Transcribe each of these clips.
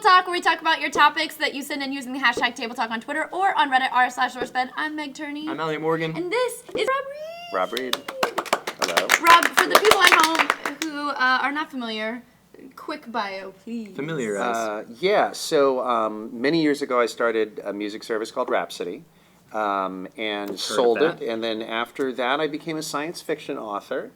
Table Talk, where we talk about your topics that you send in using the hashtag Table Talk on Twitter or on Reddit r/SourceFed. I'm Meg Turney. I'm Elliott Morgan. And this is Rob Reid. Hello. Rob, for the people at home who are not familiar, quick bio, please. Familiarize. So many years ago I started a music service called Rhapsody and sold it. And then after that I became a science fiction author.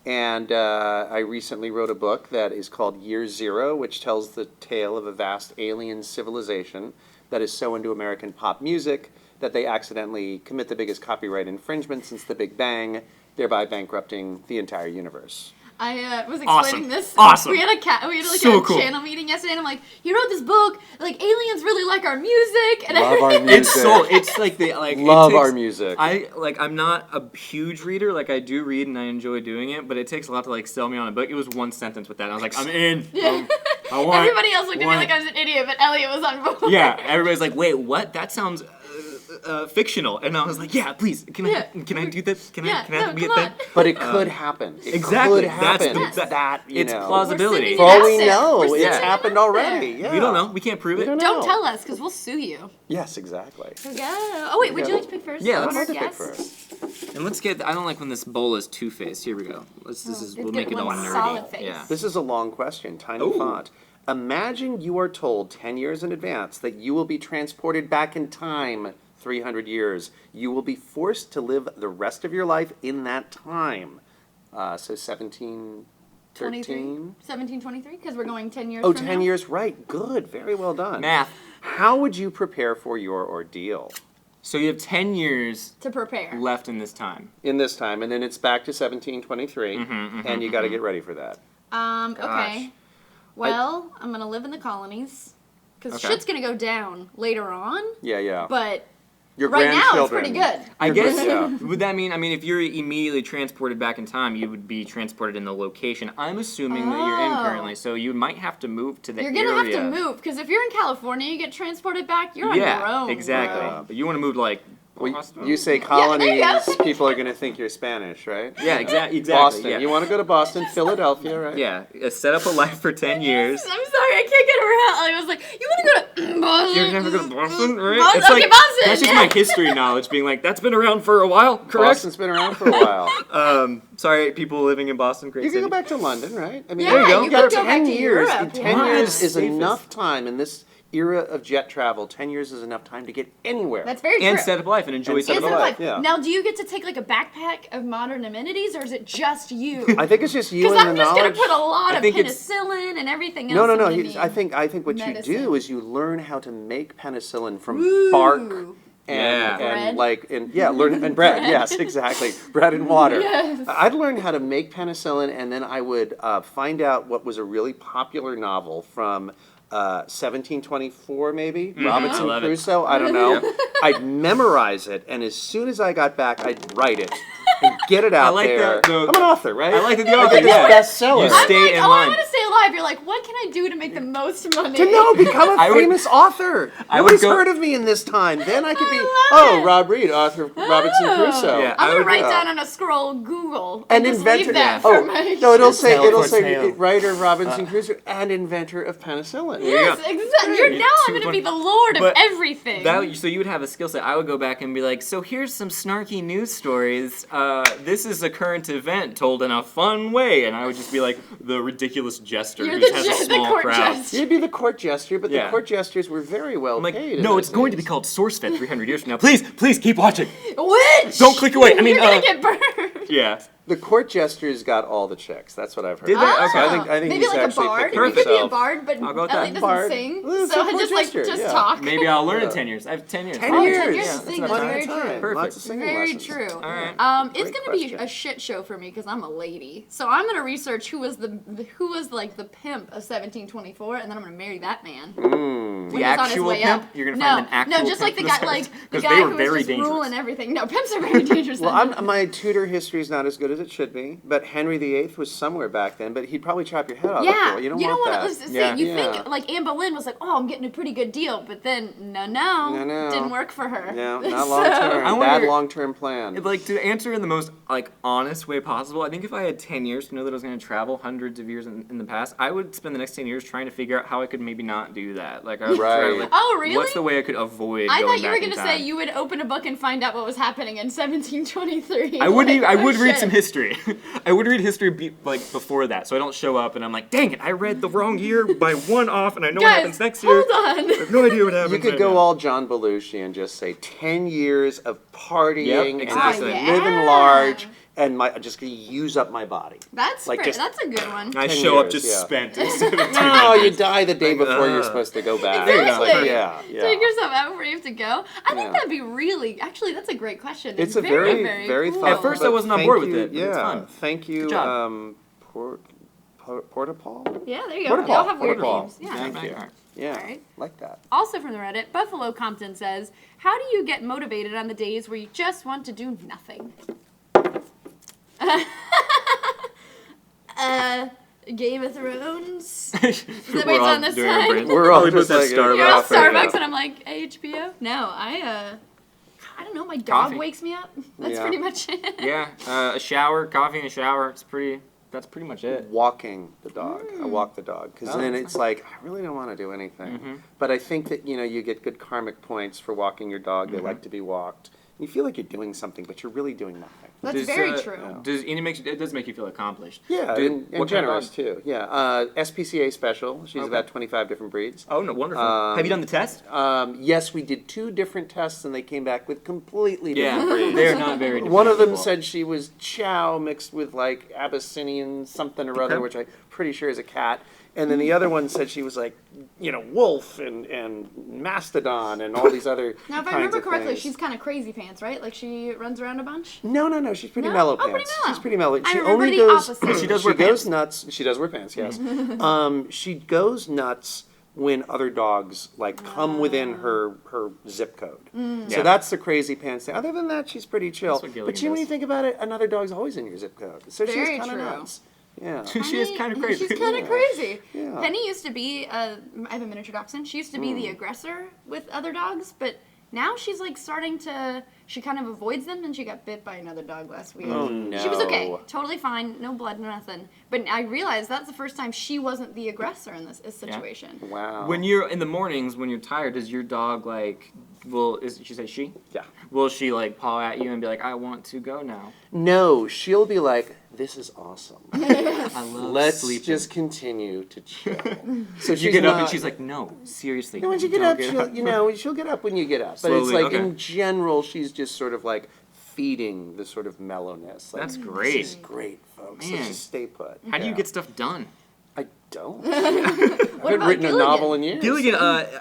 And I recently wrote a book that is called Year Zero, which tells the tale of a vast alien civilization that is so into American pop music that they accidentally commit the biggest copyright infringement since the Big Bang, thereby bankrupting the entire universe. I was explaining this. Awesome. We had a channel meeting yesterday, and I'm like, he wrote this book. Like, aliens really like our music, and Love our music. It's like our music. I'm not a huge reader. Like, I do read and I enjoy doing it, but it takes a lot to like sell me on a book. It was one sentence with that. And I was like, I'm in. Yeah. Everybody else looked at me like I was an idiot, but Elliott was on board. Yeah. Everybody's like, wait, what? That sounds fictional, and I was like, yeah, please, can I do this? Can I be a thing? But it could happen. It exactly. could happen. It's plausibility. For all we know, it's happened already. Yeah. We don't know. We can't prove it. Don't tell us, because we'll sue you. Yes, exactly. Yeah. Oh wait, would you like to pick first? Yeah, let's pick first. And let's get. I don't like when this bowl is two-faced. Here we go. We'll make it all nerdy. Solid face. Yeah. This is a long question, tiny font. Imagine you are told 10 years in advance that you will be transported back in time 300 years. You will be forced to live the rest of your life in that time. So 1713? 1723, because we're going 10 years Oh, from 10 now? years, right. Good. Very well done. Math. How would you prepare for your ordeal? So you have 10 years to prepare left in this time. In this time, and then it's back to 1723, and you got to get ready for that. Okay. Well, I'm going to live in the colonies, because shit's going to go down later on. Yeah. But your right now, it's grandchildren. pretty good. I guess, would that mean, if you're immediately transported back in time, you would be transported in the location I'm assuming that you're in currently, so you might have to move to the area. You're going to have to move, because if you're in California, you get transported back, you're on your own. Exactly. Bro. But you want to move to, like, Well, you say colonies, there you go. people are going to think you're Spanish, right? Yeah, exactly. Boston. Yeah. You want to go to Boston, Philadelphia, right? Yeah, set up a life for 10 years. I'm sorry, I can't get around. I was like, you want to go to Boston? You're never going to Boston, right? Boston? It's Okay, like, Boston. That's just my history knowledge being like, that's been around for a while, correct? Boston's been around for a while. Sorry, people living in Boston, great You can city. go back to London, right? I mean, there you go. You got could go 10 back to years. Europe. 10 years is Safest. enough time in this era of jet travel. 10 years is enough time to get anywhere. That's very true. And set up life and enjoy set up life. Yeah. Now, do you get to take like a backpack of modern amenities, or is it just you? I think it's just you Because and I'm the just going knowledge. to put a lot of think it's- penicillin and everything else. No. into me. I think what Medicine. you do is you learn how to make penicillin from Ooh. bark. Yeah. And Bread? learn and bread. Yes, exactly. Bread and water. Yes. I'd learn how to make penicillin, and then I would find out what was a really popular novel from 1724, maybe Robinson I love it. Crusoe. I don't know. I'd memorize it, and as soon as I got back, I'd write it and get it out like there. that, I'm an author, right? I like that the I author, think yeah. it's bestseller. You I'm stay like, in I line. want to stay alive. You're like, what can I do to make the most money? To know, become a I would- famous author. I would Nobody's go- heard of me in this time. Then I could be, I love it. Rob Reid, author of Robinson Crusoe. Yeah. I'm I gonna would- write down on a scroll Google And just inventor. leave that for my. No, it'll say Tale. writer of Robinson Crusoe and inventor of penicillin. Yes, exactly. You're now I'm gonna be the lord of But everything. So you would have a skill set. I would go back and be like, so here's some snarky news stories. This is a current event told in a fun way, and I would just be like the ridiculous jester You're who the has a the small court crowd. jester. You'd be the court jester, but Yeah. the court jesters were very well I'm like, paid. no, it's going to be called SourceFed 300 years from now. Please keep watching. Which? Don't click away. I mean, you're gonna get burned. Yeah. The court jesters got all the chicks. That's what I've heard. Did they? Okay. So I think Maybe he's like a actually bard. picking You could be a himself. bard, but I'll go with that. Elliott doesn't Bard. sing, Well, it's so a he'll court just jester, yeah. talk. Maybe I'll learn in 10 years. I have 10 years. 10 Oh, years. 10 years Yeah, to that's sing. enough That's time. very true. Perfect. Lots of singing Very lessons. true. All right. It's Great gonna be question. a shit show for me because I'm a lady. So I'm gonna research who was like the pimp of 1724, and then I'm gonna marry that man. When The he's on his actual way pimp? up. You're gonna find an actual No, just like the pimp guy, for the the Because guy they were who very was just dangerous. ruling everything. No, pimps are very dangerous. Well, my tutor history is not as good as it should be. But Henry VIII was somewhere back then, but he'd probably chop your head off Yeah, before. You don't know want what that. I was saying. Yeah. You Yeah. think like Anne Boleyn was like, oh, I'm getting a pretty good deal, but then no, didn't work for her. No, not long term. I Bad wonder- long-term plan. Like, to answer in the most, like, honest way possible, I think if I had 10 years to know that I was going to travel hundreds of years in the past, I would spend the next 10 years trying to figure out how I could maybe not do that. Like, I would try, Right. like, Oh, really? what's the way I could avoid I going thought you were back in gonna say time? you would open a book and find out what was happening in 1723. I would, Like, I oh, would read shit. some history. I would read history before that, so I don't show up and I'm like, dang it, I read the wrong year by one off, and I know what Guys, happens next year. hold on. I have no idea what happens. You could right go now. all John Belushi and just say 10 years of partying Yep, and exactly. just Oh, yeah. living large, and I'm just going to use up my body. That's Like, fair. just- That's a good one. I 10 show up years, just yeah. spent instead of 2 No, you years. die the day Like, before you're supposed to go back. It's Exactly. like, yeah. Take yourself out before you have to go. I think Yeah. that'd be really. Actually, that's a great question. It's a very, very cool. thoughtful. At first I but wasn't on thank board with you- it, but Yeah, it's fun. thank you, Good job. Porta-Paul? Yeah, there you go. Porta-Paul, They all have weird Porta-Paul. names. Yeah. Thank you. Yeah, Alright. like that. Also from the Reddit, Buffalo Compton says, "How do you get motivated on the days where you just want to do nothing?" Game of Thrones. Is that what's on this side? We're all Probably just put that like Starbucks. You're all off right Starbucks, now. and I'm like HBO. No, I don't know. My dog Coffee. wakes me up. That's Yeah. pretty much it. Yeah, a shower, coffee and a shower. That's pretty much it. Walking the dog. I walk the dog because Oh, then that's it's like I really don't want to do anything. Mm-hmm. But I think that you get good karmic points for walking your dog. They like to be walked. You feel like you're doing something, but you're really doing nothing. That's Does, very uh, true. It does make you feel accomplished. Yeah, Do- and what kind of generous dog? too. Yeah, SPCA special. She's Okay. about 25 different breeds. Oh no, wonderful. Um, Have you done the test? Yes, we did 2 different tests, and they came back with completely Yeah, different breeds. they're not very. One of them dependable. said she was Chow mixed with like Abyssinian something or other, Okay. which I'm pretty sure is a cat. And then the other one said she was like, wolf and mastodon and all these other Now, if I kinds remember of correctly, things. she's kind of crazy pants, right? Like she runs around a bunch. No, she's pretty No? mellow Oh, pants. pretty mellow. She's pretty mellow. I She remember only the goes. opposite. She does She wear goes pants. nuts. She does wear pants. Yes. She goes nuts when other dogs like come within her zip code. So Yeah. that's the crazy pants thing. Other than that, she's pretty chill. That's what Gilligan But when you does. think about it, another dog's always in your zip code. So Very she's kind of true. nuts. Yeah. She is kind of crazy. She's kind of Yeah. crazy. Yeah. Penny used to be, I have a miniature dachshund. She used to be the aggressor with other dogs, but now she's like starting to, she kind of avoids them, and she got bit by another dog last week. Oh, She was okay, no. totally fine, no blood, no nothing. But I realized that's the first time she wasn't the aggressor in this situation. Wow. When you're in the mornings, when you're tired, does your dog like? She say she? Yeah. Will she like paw at you and be like, "I want to go now"? No, she'll be like, "This is awesome. I love Let's sleeping. just continue to chill." So You she's get up and not- she's like, "No, seriously." No, when you get don't up, she'll get up when you get up. But it's Slowly, like okay. in general, she's just sort of like feeding the sort of mellowness. Like, That's This great. is great, folks. Man. Let's just stay put. How do you Yeah. get stuff done? I don't. I haven't about written a Gilligan? novel in years. Gilligan,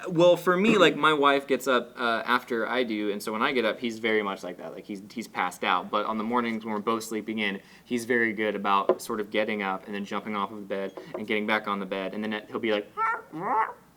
well, for me, like my wife gets up after I do, and so when I get up, he's very much like that. Like he's passed out. But on the mornings when we're both sleeping in, he's very good about sort of getting up and then jumping off of the bed and getting back on the bed, and then he'll be like,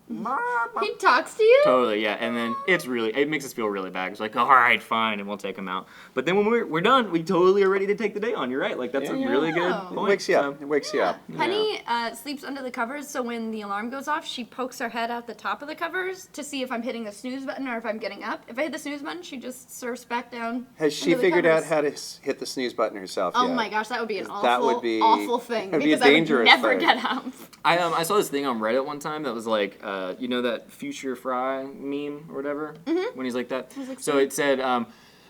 He talks to you? totally, yeah. And then it makes us feel really bad. It's like, all right, fine, and we'll take him out. But then when we're done, we totally are ready to take the day on. You're right. Like that's a Yeah. really good It It point. wakes you up. So- It wakes you up. Penny sleeps under the covers, so when the alarm goes off, she pokes her head out the top of the covers to see if I'm hitting the snooze button or if I'm getting up. If I hit the snooze button, she just surfs back down. Has she under the figured out covers. how to hit the snooze button herself Oh yet? my gosh, that would be an That awful, would be- awful thing that'd be a because I would dangerous never thing. get up. I saw this thing on Reddit one time that was like, you know that Future Fry meme or whatever? When he's like that. like, So it said,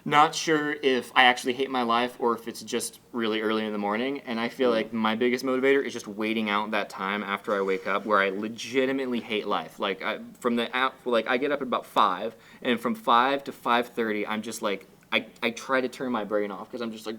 not sure if I actually hate my life or if it's just really early in the morning. And I feel like my biggest motivator is just waiting out that time after I wake up where I legitimately hate life. Like I get up at about 5, and from 5 to 5:30, I'm just like, I try to turn my brain off because I'm just like,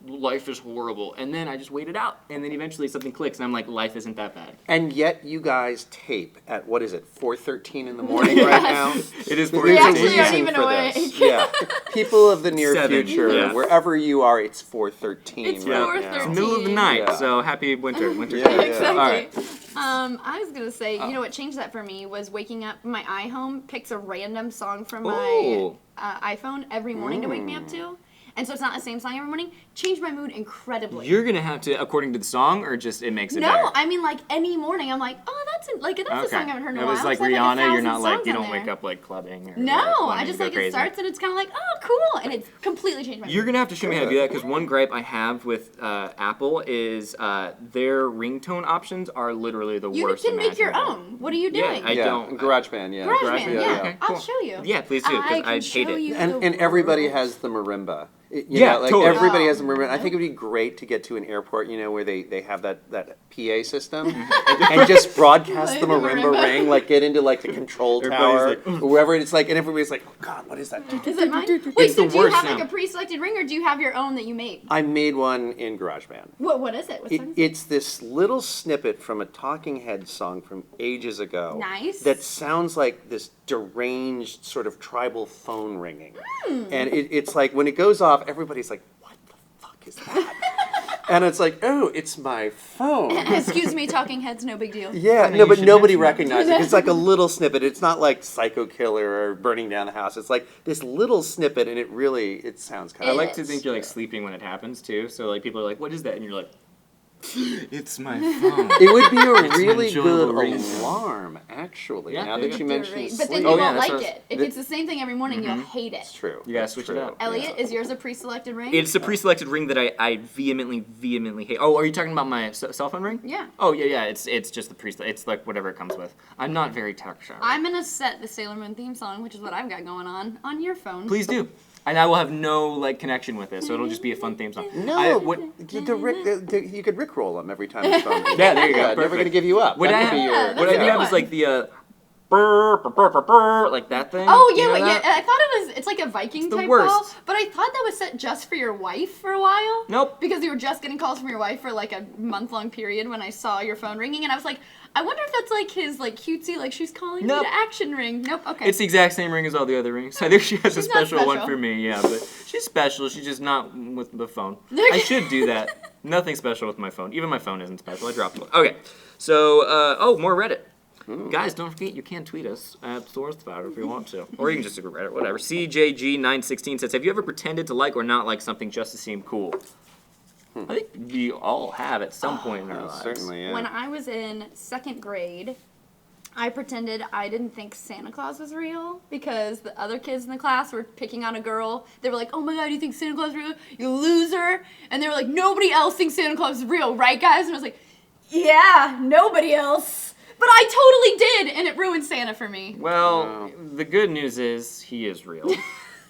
life is horrible. And then I just wait it out. And then eventually something clicks and I'm like, life isn't that bad. And yet you guys tape at, 4:13 in the morning right now? It is There's We a actually aren't reason even for awake. this. Yeah. People of the near 7, future, yeah. wherever you are, it's 4:13 It's right 4:13. now. It's the middle of the night, Yeah. so happy winter. Winter's Yeah, coming. yeah. Exactly. All right. I was gonna say, you know what changed that for me was waking up. My iHome picks a random song from my Ooh. iPhone every morning to wake me up to, and so it's not the same song every morning, changed my mood incredibly. You're gonna have to, according to the song, or just it makes it better? No, I mean like any morning, I'm like, oh, that's a song I haven't heard in a It while. was like There's, Rihanna. You're 1,000 not like songs you on don't wake there. up like clubbing. Or, No, like, I wanting just to go like crazy. it starts and it's kind of like, oh, cool, and it's completely changed my mood. You're gonna have to show me how to do that because one gripe I have with Apple is their ringtone options are literally the You worst. can make your imaginable. own. What are you doing? I don't. GarageBand, yeah. GarageBand, yeah. Okay, I'll cool. show you. Yeah, please do because I hate it. And everybody has the marimba. Yeah, like totally. everybody has a marimba. I think it would be great to get to an airport, where they have that PA system and just broadcast the marimba ring, like get into like the control tower Everybody's or wherever it's like, and everybody's like, oh God, what is that? Is it mine? Wait, It's so the do you worst have like sound. a pre-selected ring, or do you have your own that you made? I made one in GarageBand. What is it? What song is it? It's this little snippet from a Talking Heads song from ages ago. Nice. That sounds like this deranged sort of tribal phone ringing. And it's like when it goes off, everybody's like, what the fuck is that? And it's like, oh, it's my phone. Excuse me, Talking Heads, no big deal. Yeah, Funny no, you but should nobody mention that. recognizes it. It's like a little snippet. It's not like Psycho Killer or Burning Down the House. It's like this little snippet, and it sounds kind I of like to is. think you're like sleeping when it happens too. So like people are like, "What is that?" And you're like, "It's my phone." It would be a It's an really enjoyable good ringtone. alarm, actually. Yeah, now there that you you go. mentioned But then sleep. you Oh, yeah, won't that's like what I it. If it's the same thing every morning, you'll hate it. It's true. You gotta That's switch it true. up. Elliot, is yours a pre-selected ring? It's a pre-selected ring that I vehemently hate. Oh, are you talking about my cell phone ring? Yeah. Oh yeah. It's just the It's like whatever it comes with. I'm not very tech shy. I'm gonna set the Sailor Moon theme song, which is what I've got going on your phone. Please do. And I will have no like connection with it, so it'll just be a fun theme song. No, What? you could Rickroll them every time it's phone. Yeah, there you go. Yeah, never Perfect. going to give you up. What That I could be have, your- what I do yeah. have is like the burr, burr, burr, burr, burr, like that thing. Oh You know yeah, that? I thought it's like a Viking the type worst. call, but I thought that was set just for your wife for a while. Nope. Because you were just getting calls from your wife for like a month-long period when I saw your phone ringing, and I was like, I wonder if that's like his like cutesy, like she's calling Nope. me to action ring. Nope. Okay. It's the exact same ring as all the other rings. I think she has a She's not special one special. for me, yeah, but she's special. She's just not with the phone. I should do that. Nothing special with my phone. Even my phone isn't special. I dropped it. Okay, so more Reddit. Guys, don't forget you can tweet us at SourceFed if you want to, or you can just go Reddit, whatever. CJG916 says, "Have you ever pretended to like or not like something just to seem cool?" I think we all have at some point in our lives. Certainly, yeah. When I was in second grade, I pretended I didn't think Santa Claus was real because the other kids in the class were picking on a girl. They were like, "Oh my God, you think Santa Claus is real? You loser!" And they were like, "Nobody else thinks Santa Claus is real, right, guys?" And I was like, "Yeah, nobody else." But I totally did, and it ruined Santa for me. Well, the good news is he is real.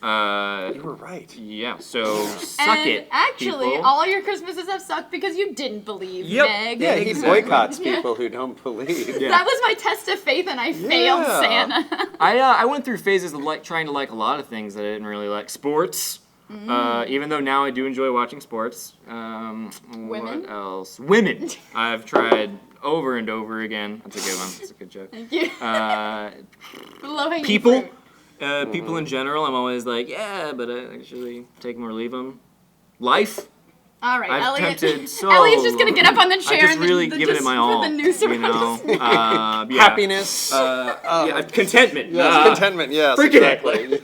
You were right. Yeah, so suck And it, actually, people. all your Christmases have sucked because you didn't believe, Yep. Meg. Yeah, he Exactly. boycotts people who don't believe. Yeah. That was my test of faith, and I failed Yeah. Santa. I went through phases of trying to like a lot of things that I didn't really like. Sports. Even though now I do enjoy watching sports. Women? What else? Women. I've tried over and over again. That's a good one. That's a good joke. Thank you. Low-hanging People. fruit. People in general, I'm always like, yeah, but I actually take them or leave them. Life. All right, I've Elliot. tempted so. Elliott's just gonna get up on the chair I just and really then given it just my put all. the noose You around know, his neck. yeah. Happiness. Yeah, contentment. Yes, contentment, yes, forget exactly.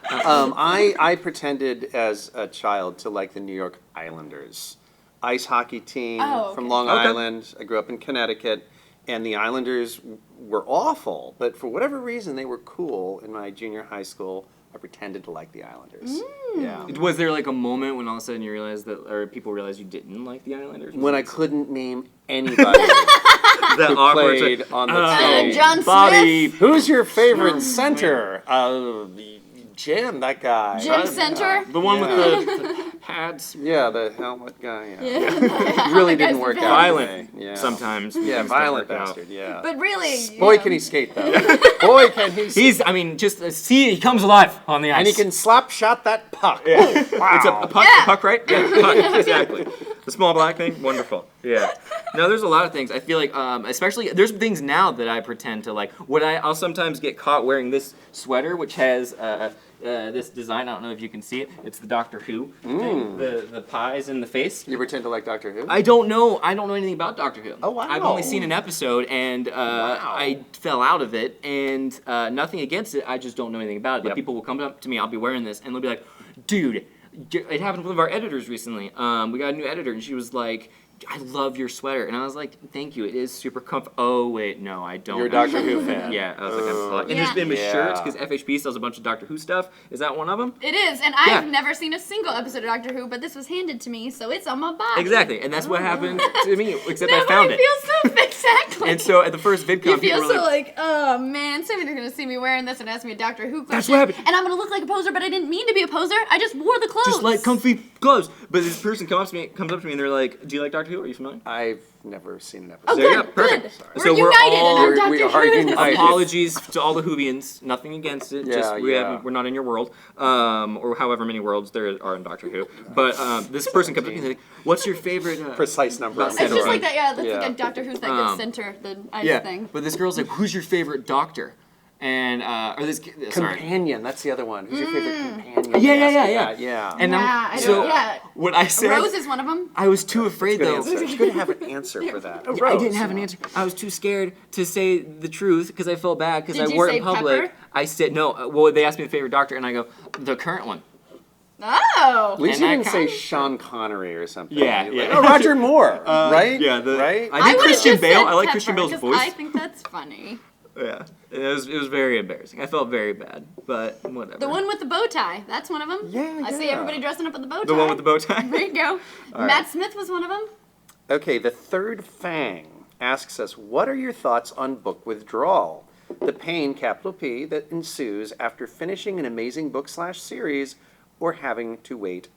I pretended as a child to like the New York Islanders. Ice hockey team Oh, from okay. Long Okay. Island. I grew up in Connecticut, and the Islanders were awful, but for whatever reason, they were cool in my junior high school. I pretended to like the Islanders. Yeah. Was there like a moment when all of a sudden you realized that, or people realized you didn't like the Islanders? When I couldn't name anybody that who awkward played on the Oh, team. John Bobby. Who's your favorite center? Jim, that guy. Jim Center? The one Yeah. with the pads. Yeah, the helmet guy. Yeah. Yeah. Really That didn't guy's work the out. best. Violent. Yeah. Sometimes. Yeah, Things don't violent work out. bastard. Yeah. But really, Boy, you know, can he skate though. Boy, can he. He's, I mean, just see, he comes alive on the ice. And he can slap shot that puck. Yeah. Wow. It's a puck, Yeah. puck, right? Yeah, puck, exactly. The small black thing, wonderful. Yeah. No, there's a lot of things. I feel like, especially, there's things now that I pretend to like. I'll sometimes get caught wearing this sweater, which has this design. I don't know if you can see it. It's the Doctor Who thing. The pies in the face. You pretend to like Doctor Who? I don't know anything about Doctor Who. Oh, wow. I've only seen an episode, and I fell out of it, and nothing against it, I just don't know anything about it. But Yep. people will come up to me, I'll be wearing this, and they'll be like, dude, it happened with one of our editors recently. We got a new editor, and she was like, I love your sweater. And I was like, thank you. It is super comfy. Oh, wait, no, I don't. You're a Doctor Who fan. Yeah. I was like, I'm sorry. And there's been with shirts, because FHB sells a bunch of Doctor Who stuff. Is that one of them? It is, and I've never seen a single episode of Doctor Who, but this was handed to me, so it's on my body. Exactly, and that's what happened to me, except I found it. I feel so exactly. And so at the first VidCon, you feel people were so like, oh man, somebody's gonna see me wearing this and ask me a Doctor Who question. That's what happened. And I'm gonna look like a poser, but I didn't mean to be a poser. I just wore the clothes. just like comfy gloves. But this person comes up to me, and they're like, do you like Doctor Who? Are you familiar? I've never seen an episode. Oh, There you good, go. Perfect. good. Sorry. We're So we're united all- in our we Doctor are Who. united. Apologies to all the Whovians. Nothing against it. Yeah, Just we're not in your world, or however many worlds there are in Doctor Who. But this person comes up to me and like, "What's your favorite Precise number. That's It's just Right. like that, yeah. That's Yeah. like a Doctor Who's that good center, the ice Yeah, thing. but this girl's like, "Who's your favorite Doctor?" And or this sorry. Companion, that's the other one. Who's your favorite companion? Yeah. Yeah. And Yeah, I'm, I so don't- yeah. what I said, Rose is one of them. I was too afraid Good though. answer. It's good to have an answer for that. Oh, I Rose. didn't have an answer. I was too scared to say the truth because I felt bad because Did I you wore it say in public. Pepper? I said no. Well, they asked me the favorite Doctor, and I go the current one. Oh. At least And you I didn't say kinda- Sean Connery or something. Yeah, You're yeah. like, oh, Roger Moore, right? Yeah, right. I did would've Christian just Bale. said I like Pepper, Christian Bale's 'cause voice. I think that's funny. Yeah, it was very embarrassing. I felt very bad, but whatever. The one with the bow tie. That's one of them. Yeah, I see yeah. everybody dressing up with the bow tie. The one with the bow tie. There you go. right. Matt Smith was one of them. Okay, the third Fang asks us, what are your thoughts on book withdrawal? The pain, capital P, that ensues after finishing an amazing book/series or having to wait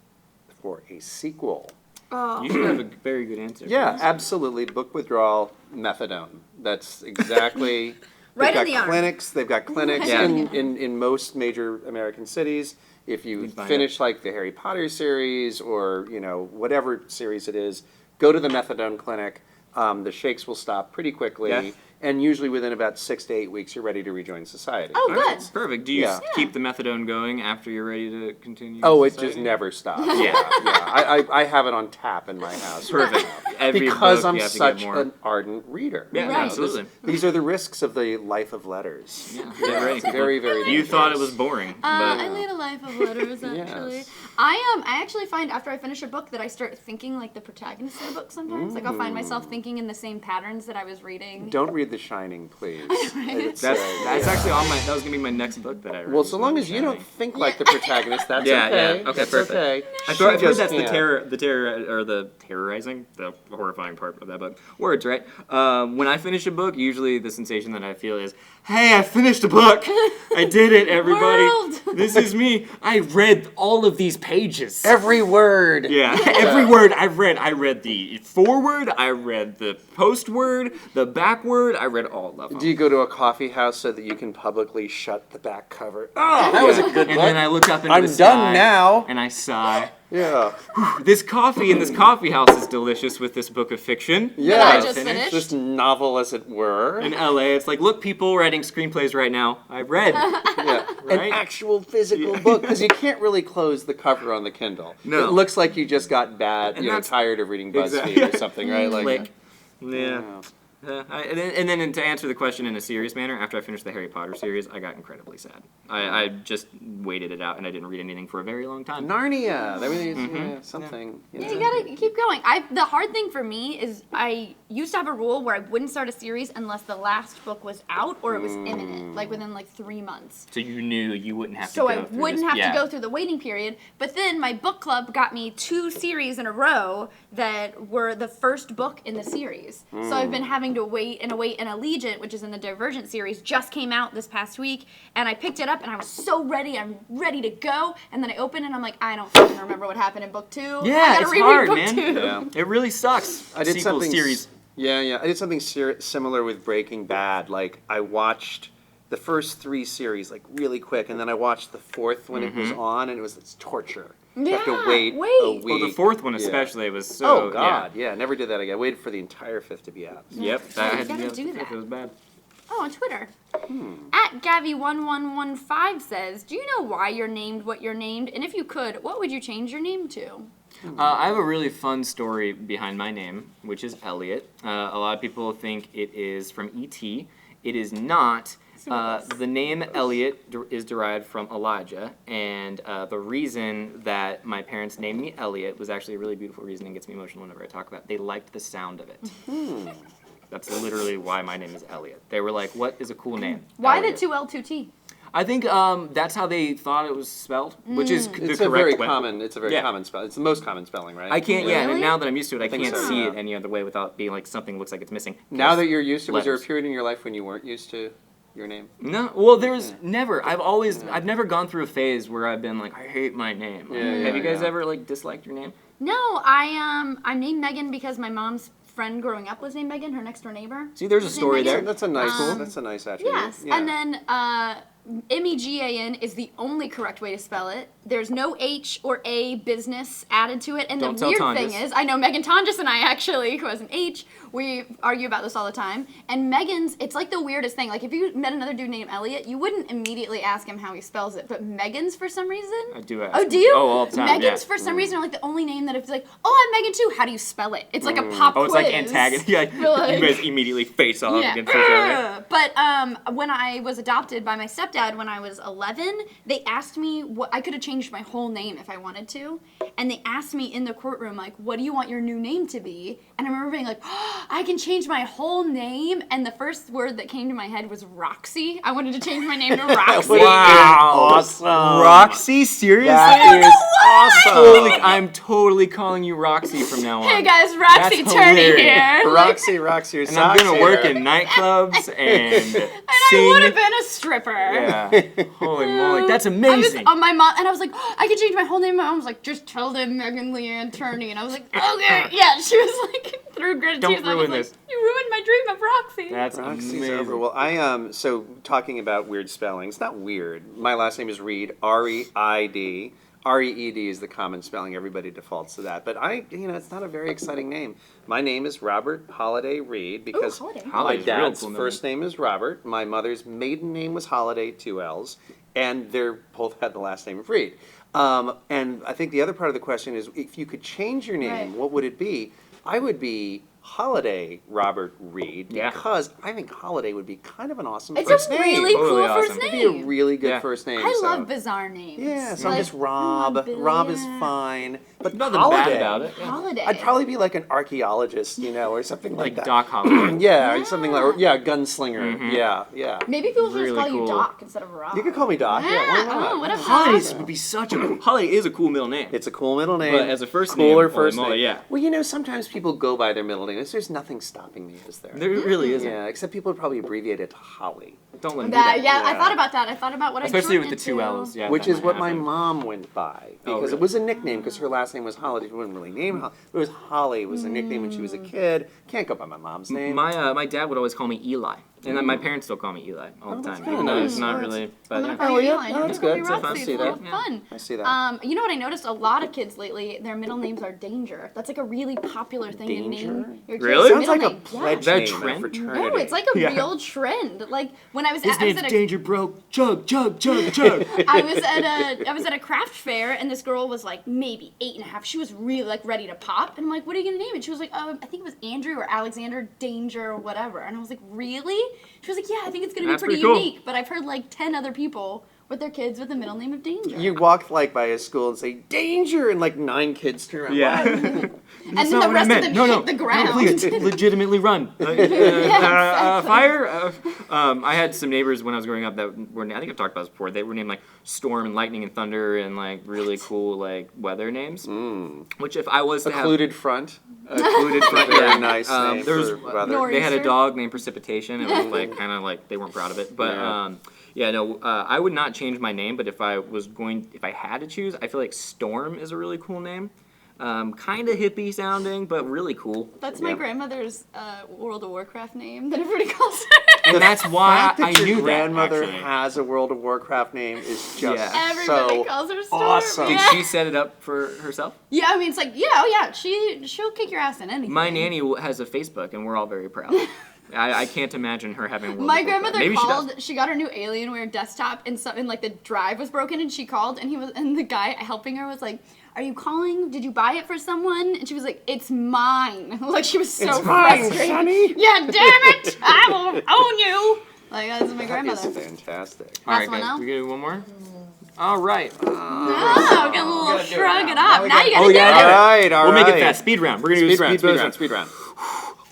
for a sequel. Oh. You should have a very good answer. Yeah, absolutely. Book withdrawal, methadone. That's exactly. Right they've in got the arm. clinics. They've got clinics Yeah. in most major American cities. If you You'd find finish like the Harry Potter series or whatever series it is, go to the methadone clinic. The shakes will stop pretty quickly, Yeah. and usually within about 6 to 8 weeks, you're ready to rejoin society. Oh, All right, good. perfect. Do you Yeah. keep the methadone going after you're ready to continue? Oh, it society? just never stops. Yeah. I have it on tap in my house. right Perfect. now. Every Because book I'm you have to such get more. an ardent reader. Yeah, Right. absolutely. These are the risks of the life of letters. Yeah, get ready. It's very, very You thought it dangerous. was boring, but I lead a life of letters, actually. Yes. I actually find after I finish a book that I start thinking like the protagonist of the book sometimes. Like I'll find myself thinking in the same patterns that I was reading. Don't read The Shining, please. It's, that's yeah. actually on my. That was gonna be my next book that I read. Well, so long as you don't think like the protagonist, that's Yeah, okay. yeah. Okay, That's perfect. okay. I've She heard just that's can't. the terrorizing, the horrifying part of that book. Words, right? When I finish a book, usually the sensation that I feel is, "Hey, I finished a book! I did it, everybody! World. This is me! I read all of these pages." Every word. Yeah, every word I read. I read the foreword, I read the postword, the backword, I read all of them. Do you go to a coffee house so that you can publicly shut the back cover? Oh, that was a good And book. then I look up into I'm the sky, done now. and I sigh. Yeah. This coffee in this coffee house is delicious with this book of fiction. Yeah. That I I've just finished. This novel, as it were. In LA, it's like, look, people writing screenplays right now. I read. Yeah. An Right? actual physical book, because you can't really close the cover on the Kindle. No. It looks like you just got bad, And you know, that's- tired of reading BuzzFeed Exactly. or something, right? Like, yeah. yeah. And then to answer the question in a serious manner, after I finished the Harry Potter series, I got incredibly sad. I just waited it out, and I didn't read anything for a very long time. Narnia. That really is something. you Yeah, know. you gotta keep going. The hard thing for me is I used to have a rule where I wouldn't start a series unless the last book was out or it was imminent, like within like 3 months. So you knew you wouldn't have to So go I through wouldn't this. have Yeah. to go through the waiting period. But then my book club got me 2 series in a row that were the first book in the series. So I've been having to wait and wait. And Allegiant, which is in the Divergent series, just came out this past week. And I picked it up and I was so ready. I'm ready to go. And then I opened it and I'm like, I don't fucking remember what happened in book 2. I Yeah, gotta it's reread hard, book man. 2. Yeah. It really sucks. I did Sequel something series. Yeah. I did something similar with Breaking Bad. Like I watched the first 3 series like really quick, and then I watched the 4th when it was on, and it's torture. You have to Yeah, wait a wait. week. Well, the 4th one Yeah. especially was so. Oh God, yeah. Never did that again. I waited for the entire 5th to be out. Yeah. Yep. Yeah, I you had to gotta deal do with it. that. It was bad. Oh, on Twitter. At Gavi1115 says, do you know why you're named what you're named? And if you could, what would you change your name to? I have a really fun story behind my name, which is Elliott. A lot of people think it is from E.T. It is not. The name Elliott is derived from Elijah, and the reason that my parents named me Elliott was actually a really beautiful reason and gets me emotional whenever I talk about it. They liked the sound of it. That's literally why my name is Elliott. They were like, what is a cool name? Why Elliott. the 2L 2T? I think that's how they thought it was spelled, which is the It's correct a very way. common. It's a very Yeah. common spell. It's the most common spelling, right? I can't. Yeah, Really? and now that I'm used to it, I think can't so, see yeah. it any other way without being like something looks like it's missing. Now that you're used to, was there a letters. period in your life when you weren't used to your name? No, well, there's never. I've never gone through a phase where I've been like, I hate my name. Have you guys ever like disliked your name? No, I'm named Megan because my mom's friend growing up was named Megan, her next door neighbor. See, there's a was named story Megan. there. That's a nice. That's a nice attribute. Yes, Yeah. and then Megan is the only correct way to spell it. There's no H or A business added to it. And Don't the tell weird Tonjas. thing is, I know Megan Tonjas and I actually, who has an H, we argue about this all the time. And Megan's, it's like the weirdest thing. Like if you met another dude named Elliott, you wouldn't immediately ask him how he spells it. But Megan's for some reason. I do ask. Oh, do you? Oh, all the time. Megan's yeah. for some reason are like the only name that if it's like, oh, I'm Megan too. How do you spell it? It's like a pop Oh, it's quiz. like antagonist. Yeah, For, like- you guys immediately face off Yeah. against each other. But when I was adopted by my stepdad when I was 11, they asked me what I could have changed my whole name if I wanted to, and they asked me in the courtroom like, "What do you want your new name to be?" And I remember being like, oh, "I can change my whole name." And the first word that came to my head was Roxy. I wanted to change my name to Roxy. Wow. Awesome. Roxy, seriously? That is awesome. I'm totally calling you Roxy from now on. Hey guys, Roxy That's Turney hilarious. here. Roxy, Roxy, your And I'm socks gonna work here. in nightclubs and And I would have sing. been a stripper. Yeah. Holy moly, that's I was amazing. on my mom, and I was like, oh, I could change my whole name. My mom was like, just tell them Megan Leanne Turney. And I was like, okay. Yeah, she was like, through gritted Don't teeth. I was ruin like, this. you ruined my dream of Roxy. That's Roxy's amazing. over. Well, so talking about weird spellings, not weird. My last name is Reid, R-E-I-D. R-E-E-D is the common spelling. Everybody defaults to that. But it's not a very exciting name. My name is Robert Holiday Reid because Holiday. my Holiday's a real dad's cool first name is Robert. My mother's maiden name was Holiday, 2 L's. And they're both had the last name of Reid. And I think the other part of the question is, if you could change your name, Right. what would it be? I would be Holiday Robert Reid Yeah. because I think Holiday would be kind of an awesome It's first a name. really Totally cool first awesome. It'd be a name. really good Yeah. first name. I so. love bizarre names. Yeah, so I'm Like, just Rob. Billy, Rob is yeah. fine. But Nothing Holiday, bad about it. Yeah. Holiday. I'd probably be like an archaeologist, or something like Like that. Doc Holliday. Yeah, or something like gunslinger. Mhm. Yeah. Maybe people should just Really call you cool. Doc instead of Rob. You could call me Doc. Yeah, why not? Oh, what a Holiday fun. would be such a cool. Holiday is a cool middle name. It's a cool middle name. But as a first cooler name, first holy moly, name. yeah. Well, sometimes people go by their middle names. There's nothing stopping me, is there? There really isn't. Yeah, except people would probably abbreviate it to Holly. Don't let me do That, that. yeah, I Yeah. thought about that. I thought about what Especially I with the two L's. Yeah, Which that is might what my happen. mom went by because really? it was a nickname because her last name was Holiday. She wasn't really named Holly. It was Holly. It was a nickname when she was a kid. Can't go by my mom's name. My dad would always call me Eli, and then my parents still call me Eli all the that's time. kinda even though nice. it's not Yeah, really. I'm But gonna yeah. call you yeah, Eli. no, I'm that's gonna good. call you It's Roxy. fun. It's a lot of Yeah. fun. I see that. You know what I noticed? A lot of kids lately, their middle names are Danger. That's like a really popular thing to Danger? name your kids' Really? Sounds middle like a name. pledge Is that a name trend? at a fraternity. No, it's like a Yeah. real trend. Like when I was His at, I was name's at a Danger Bro. Chug, chug, chug, chug. I was at a craft fair and this girl was like maybe 8.5. She was really like ready to pop, and I'm like, "What are you gonna name it?" She was like, "I think it was Andrew or Alexander Danger or whatever." And I was like, "Really?" She was like, "Yeah, I think it's gonna That's be pretty pretty cool. unique." But I've heard like 10 other people with their kids with the middle name of Danger. You walk by a school and say "Danger" and like 9 kids turn around. Yeah. What? and then the rest of them hit the ground. No, please, legitimately run. exactly. Fire. I had some neighbors when I was growing up that were, I think I've talked about this before, they were named like Storm and Lightning and Thunder and like really cool like weather names. Which if I was to have... Occluded front. Occluded front, Very yeah. nice name There was, for weather. they had a Nor'easter. dog named Precipitation. It was like kind of like they weren't proud of it, but I would not change my name. But if I had to choose, I feel like Storm is a really cool name. Kind of hippie sounding, but really cool. That's my Yeah. grandmother's World of Warcraft name that everybody calls her. And that's why fact I that knew your grandmother that. Actually. has a World of Warcraft name is just Yeah. Everybody so calls her Storm. awesome. Did Yeah. she set it up for herself? Yeah, I mean, it's like, yeah, she'll kick your ass in anything. My nanny has a Facebook, and we're all very proud. I can't imagine her having. World My of Warcraft. grandmother Maybe called. She got her new Alienware desktop, and something like the drive was broken, and she called, and the guy helping her was like, "Are you calling? Did you buy it for someone?" And she was like, "It's mine." Like she was so It's mine, frustrated. Sonny. Yeah, damn it! I will own you. Like, this is my That grandmother. is fantastic. All right, Last one guys. now? We gonna do one more? All right. Oh, get a little gotta do it shrug now. it Now up. we Now gotta- you gotta Oh, do yeah, it. I get it. All right, all We'll make it right. fast. Speed round. We're gonna do Speed round, speed round.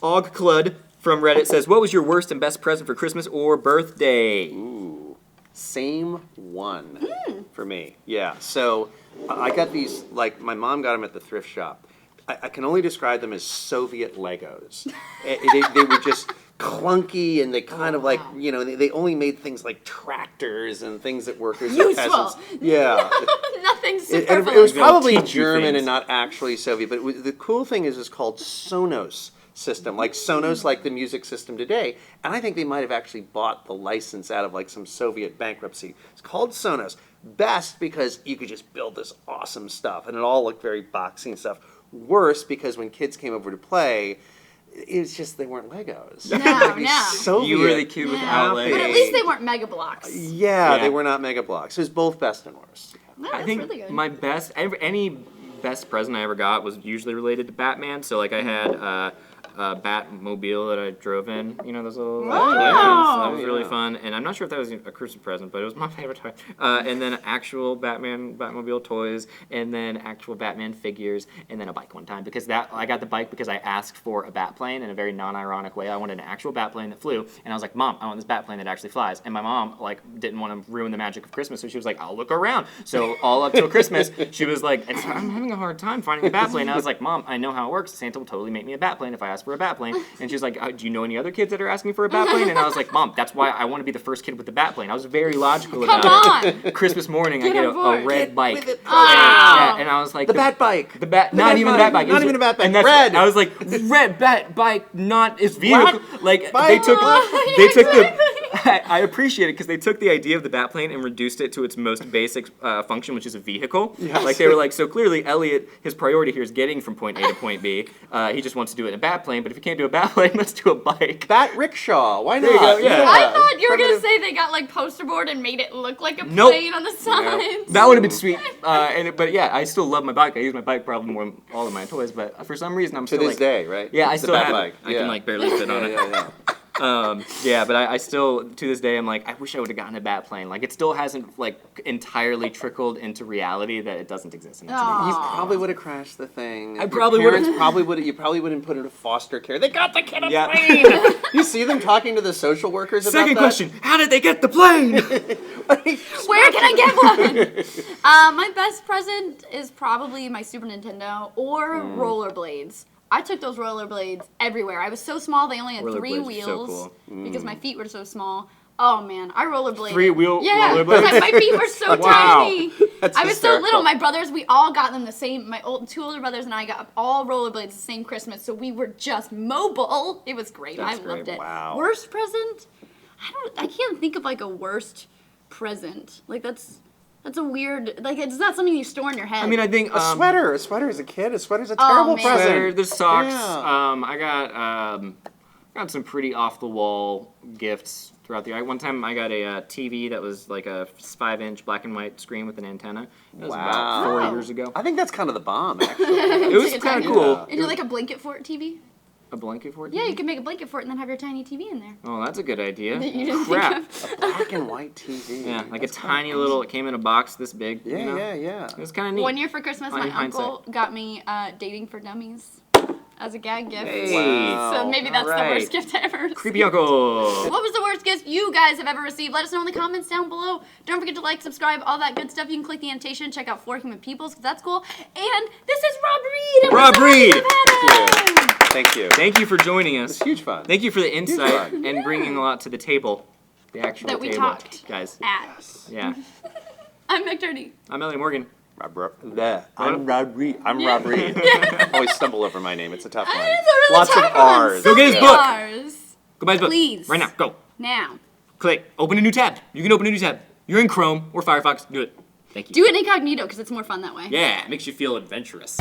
Og Clud from Reddit says, "What was your worst and best present for Christmas or birthday?" Ooh, same one for me. Yeah. So I got these, like, my mom got them at the thrift shop. I can only describe them as Soviet Legos. They were just clunky, and they kind of like, you know, they only made things like tractors and things that workers and Useful. peasants. Yeah. Nothing And superfluous. it was They'll probably teach you German things. and not actually Soviet, but the cool thing is it's called Sonos system, like Sonos, like the music system today. And I think they might have actually bought the license out of like some Soviet bankruptcy. It's called Sonos. Best because you could just build this awesome stuff, and it all looked very boxy and stuff. Worst because when kids came over to play, it was just they weren't Legos. No, These no. Soviet You were the kid without happy- Legos. But at least they weren't Mega Blocks. Yeah, Yeah. they were not Mega Blocks. It was both best and worst. No, I that's think really good. my best, any best present I ever got was usually related to Batman. So like I had a Batmobile that I drove in. You know those little. Wow. Yeah, so that was really Yeah. fun, and I'm not sure if that was a Christmas present, but it was my favorite toy. And then actual Batmobile toys, and then actual Batman figures, and then a bike one time because that I got the bike because I asked for a bat plane in a very non-ironic way. I wanted an actual bat plane that flew, and I was like, "Mom, I want this bat plane that actually flies." And my mom like didn't want to ruin the magic of Christmas, so she was like, "I'll look around." So all up till Christmas, she was like, "I'm having a hard time finding a bat plane." And I was like, "Mom, I know how it works. Santa will totally make me a bat plane if I ask for a bat plane." And she's like, "Do you know any other kids that are asking for a bat plane?" And I was like, "Mom, that's why I want to be the first kid with the bat plane." I was very logical Come about it. on. Christmas morning, I Get get on board. a red bike. with it. Oh. Yeah, and I was like, The Bat Bike. the bat, The not bat even bike. that bike. It Not was even a bat bike. and that's- Red. I was like, red bat bike, not its vehicle. Like Bike. they took, Oh, they yeah, took the. exactly. I appreciate it because they took the idea of the bat plane and reduced it to its most basic function, which is a vehicle. Yes. Like they were like, so clearly Elliott, his priority here is getting from point A to point B. He just wants to do it in a bat plane, but if you can't do a bat plane, let's do a bike. Bat rickshaw. Why not? There you go, yeah. I thought you were gonna Primitive- say they got like poster board and made it look like a Nope. plane on the sides. That would have been sweet. But yeah, I still love my bike. I use my bike probably more than all of my toys, but for some reason I'm To still this like, day, right? yeah, I It's the still Bat have Bike. it. I can like barely fit on it. Yeah. Yeah, but I still, to this day, I'm like, I wish I would have gotten a bat plane. Like, it still hasn't, like, entirely trickled into reality that it doesn't exist. And it's Aw. You probably would have crashed the thing. I Your probably would've. parents probably would have. You probably wouldn't put it in foster care. They got the kid a Yeah. plane. You see them talking to the social workers about Second that? question, how did they get the plane? Where can I get one? My best present is probably my Super Nintendo or rollerblades. I took those rollerblades everywhere. I was so small; they only had 3 Rollerblades are so wheels cool. because my feet were so small. Oh man, I rollerbladed. 3-wheel Yeah, rollerblades? my feet were so Wow. tiny. That's I was so hysterical. little. My brothers, we all got them the same. My two older brothers and I got all rollerblades the same Christmas, so we were just mobile. It was great. That's I loved great. it. Wow. Worst present? I can't think of like a worst present. Like that's a weird. Like it's not something you store in your head. I mean, I think A sweater. A sweater as a kid. A sweater's a Oh, terrible man. present. sweater, there's socks. Yeah. I got some pretty off the wall gifts throughout the year. One time I got a TV that was like a 5-inch black and white screen with an antenna. That was Wow. about 4 Wow. years ago. I think that's kind of the bomb, actually. It was Take a kind tiny- of cool. Is it like a blanket fort TV? A blanket for it? Yeah, you can make a blanket fort and then have your tiny TV in there. Oh, that's a good idea. That you didn't Crap. think of. Black and white TV. Yeah, like That's a kinda tiny awesome. little. It came in a box this big. Yeah, you know? yeah. It was kind of neat. One year for Christmas, my In hindsight. uncle got me Dating for Dummies as a gag gift. Hey. Wow. So maybe that's Alright. the worst gift I ever received. Creepy uncle. What was the worst gift you guys have ever received? Let us know in the comments down below. Don't forget to like, subscribe, all that good stuff. You can click the annotation, check out 4 Human Peoples, because that's cool. And this is Rob Reid. And Rob we're so happy Reid. to have him. Thank you. Thank you for joining It's us. huge fun. Thank you for the insight fun. and bringing a lot to the table. The actual That we table, talked guys. At. Yeah. I'm McDurdy. I'm Elliott Morgan. I'm Rob Reid. I'm Rob Reid. Always stumble over my name. It's a tough one. It's a really Lots tough of R's. one. Go get his So book. many Rs. Go buy his book. Please. Right now. Go. Now. Click. Open a new tab. You can open a new tab. You're in Chrome or Firefox. Do it. Thank you. Do it incognito, because it's more fun that way. Yeah, it makes you feel adventurous.